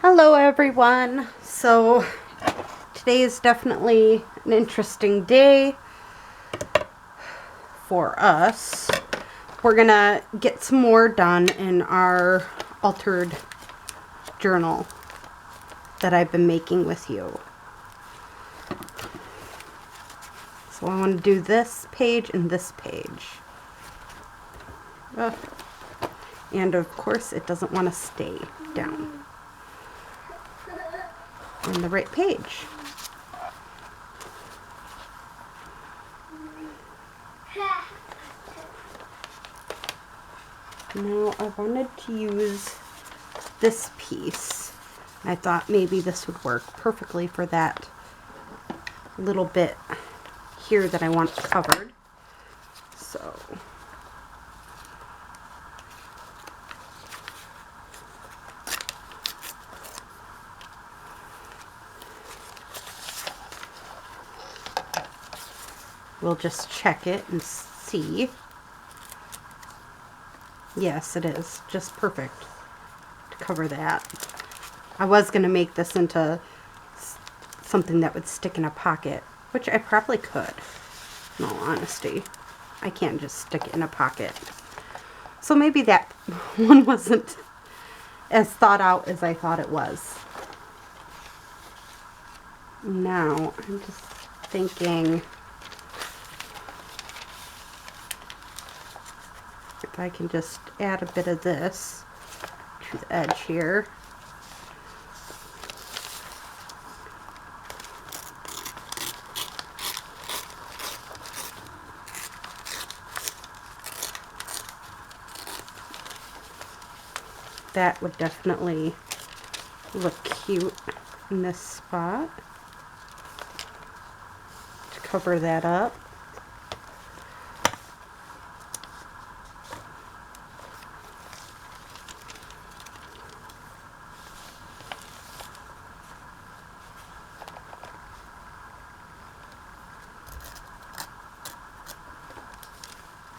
Hello everyone. So today is definitely an interesting day for us. We're gonna get some more done in our altered journal that I've been making with you. So I want to do this page and this page. And of course it doesn't want to stay down on the right page. Now I wanted to use this piece. I thought maybe this would work perfectly for that little bit here that I want covered. So we'll just check it and see. Yes, it is just perfect to cover that. I was going to make this into something that would stick in a pocket, which I probably could, in all honesty. I can't just stick it in a pocket. So maybe that one wasn't as thought out as I thought it was. Now, I'm just thinking if I can just add a bit of this to the edge here. That would definitely look cute in this spot to cover that up.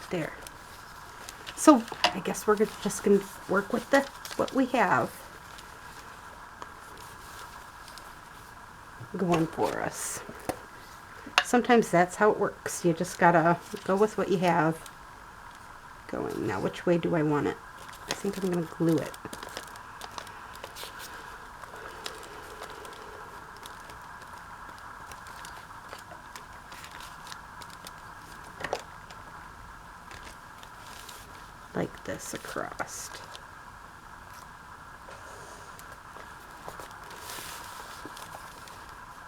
There. So I guess we're just going to work with what we have going for us. Sometimes that's how it works. You just gotta go with what you have going. Now, which way do I want it? I think I'm going to glue it. Like this across.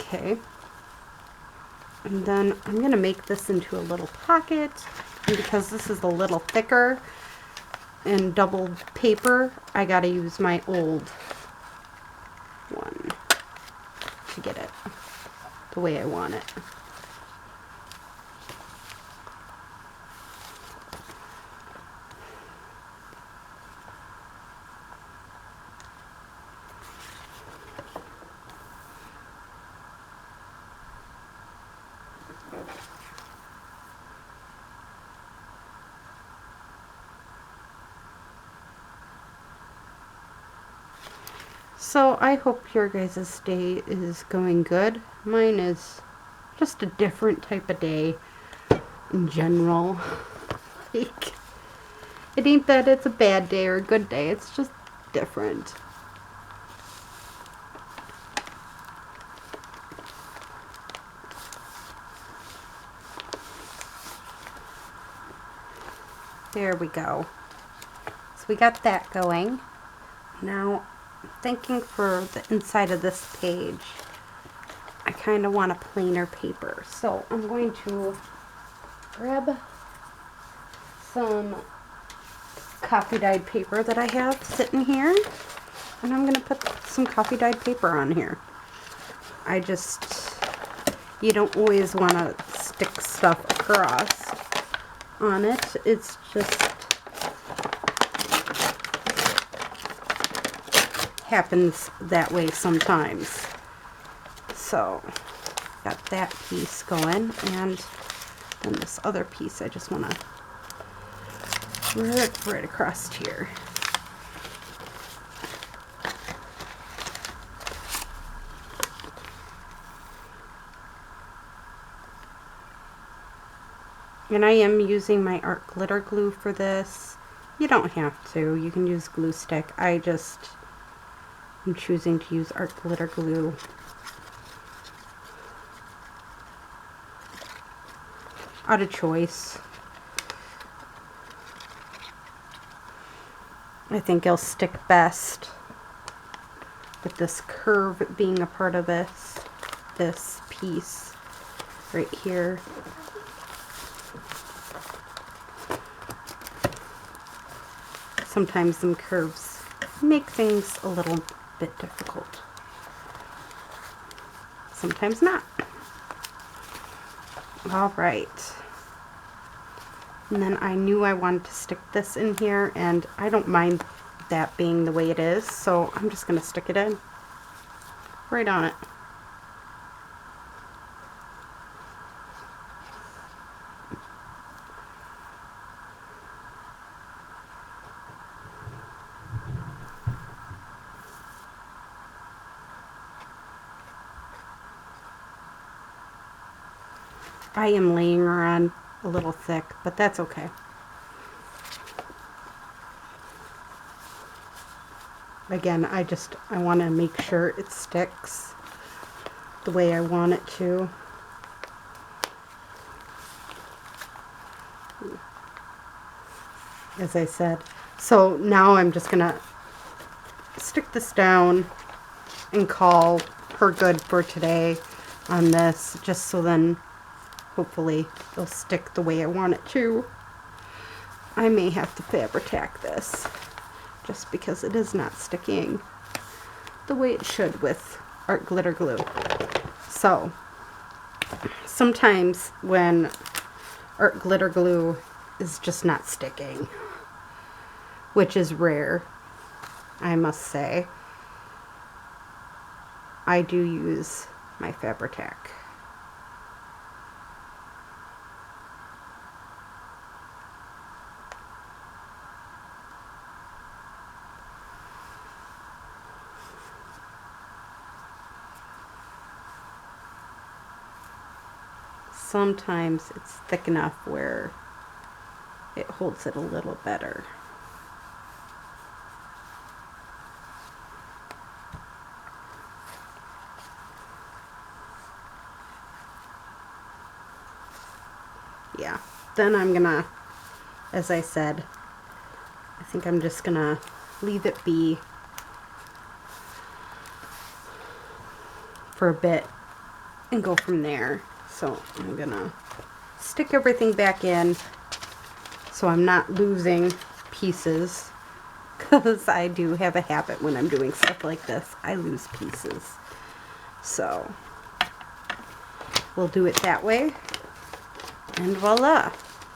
Okay. And then I'm going to make this into a little pocket. And because this is a little thicker and doubled paper, I got to use my old one to get it the way I want it. So I hope your guys' day is going good. Mine is just a different type of day in general. Like, it ain't that it's a bad day or a good day, it's just different. There we go. So we got that going. Now, I'm thinking for the inside of this page, I kind of want a plainer paper. So I'm going to grab some coffee dyed paper that I have sitting here, and I'm going to put some coffee dyed paper on here. You don't always want to stick stuff across on it. It's just happens that way sometimes. So got that piece going, and then this other piece I just want to right across here. And I am using my art glitter glue for this. You don't have to. You can use glue stick. I'm choosing to use art glitter glue. Out of choice. I think it'll stick best with this curve being a part of this piece right here. Sometimes some curves make things a little bit difficult. Sometimes not. All right. And then I knew I wanted to stick this in here, and I don't mind that being the way it is, so I'm just going to stick it in right on it. I am laying her on a little thick, but that's okay. Again, I want to make sure it sticks the way I want it to. As I said. So now I'm just going to stick this down and call her good for today on this, just so then hopefully it'll stick the way I want it to. I may have to Fabri-Tac this just because it is not sticking the way it should with art glitter glue. So sometimes when art glitter glue is just not sticking, which is rare, I must say, I do use my Fabri-Tac. Sometimes it's thick enough where it holds it a little better. Yeah, then I'm gonna, as I said, I think I'm just gonna leave it be for a bit and go from there. So I'm gonna stick everything back in so I'm not losing pieces, because I do have a habit when I'm doing stuff like this, I lose pieces. So we'll do it that way, and voila,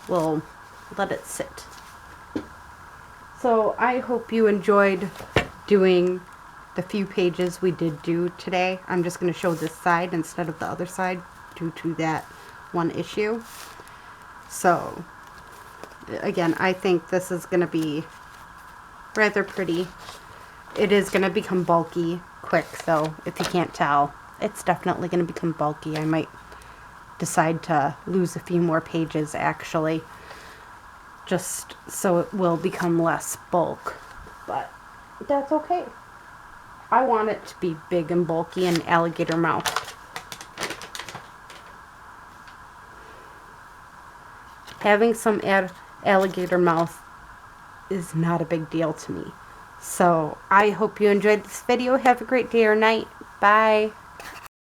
we'll let it sit. So I hope you enjoyed doing the few pages we did do today. I'm just going to show this side instead of the other side due to that one issue. So again, I think this is going to be rather pretty. It is going to become bulky quick, though, if you can't tell. It's definitely going to become bulky. I might decide to lose a few more pages, actually, just so it will become less bulk. But that's okay. I want it to be big and bulky and alligator mouth. Having some alligator mouth is not a big deal to me. So I hope you enjoyed this video. Have a great day or night. Bye.